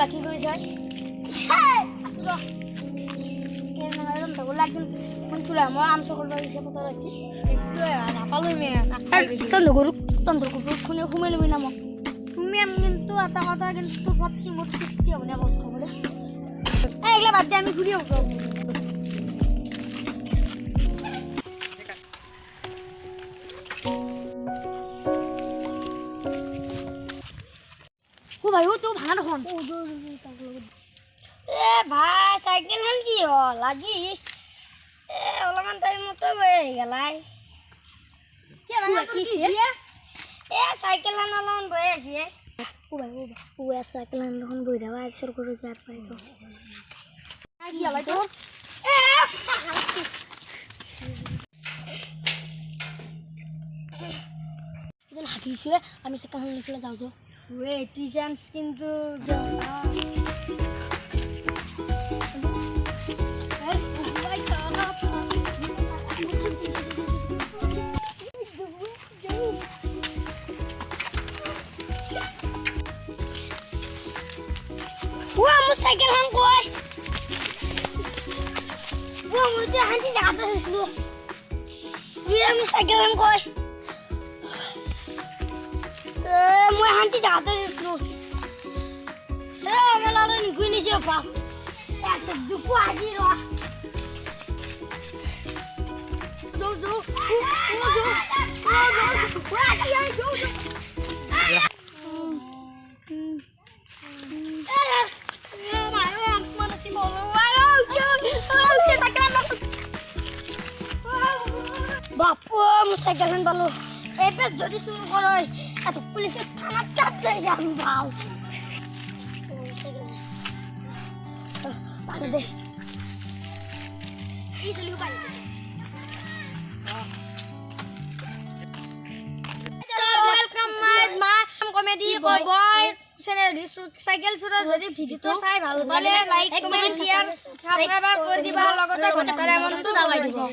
বাকি কৰি যায় আছো ৰ একদিন শুনছিলা মই আম চকল পতা ৰাখি নাপালো তন্ত্ৰকুকুৰ শুনে সোমাই লবি না মোক সোমাম কিন্তু এটা কথা কিন্তু তোৰ 40 মোৰ 60 হ'ব নে খাবলৈ এইগিলা বাদ দে আমি ঘূৰি আহো ভাই ও তো ভাঙা দেখোন এ ভাই সাইকেলখন কি হল লাগি এ অলপমান টাইমতে গৈ গেলাই কি ভাঙা কিছে এ সাইকেলখন অলপমান বৈ আছে ও ভাই ও সাইকেলখন দেখোন বৈ দাও আইছৰ কৰি যাত পাই তো কি হলাই তো এ ইদন হাকিছে আমি সাইকেলখন লিখলে যাও যাও Wait, Tijan's কিন্তু cycle hang boy. Wah, mau dia hanti jatuh dulu. Dia mau cycle hang boy. Mau hanti jatuh dulu. Malah lo nih gue nih siapa? Tuh duku aja loh. Zo. Bapak mau cyclean balu. Jadi suruh kalau atau polisi tanah jatuh jambal. Baru deh. Ini seliu kali. Welcome my comedy boy. Channel cycle chura jodi video to sai bhal pale like comment share subscribe kori diba logota gota mon to dabai dibo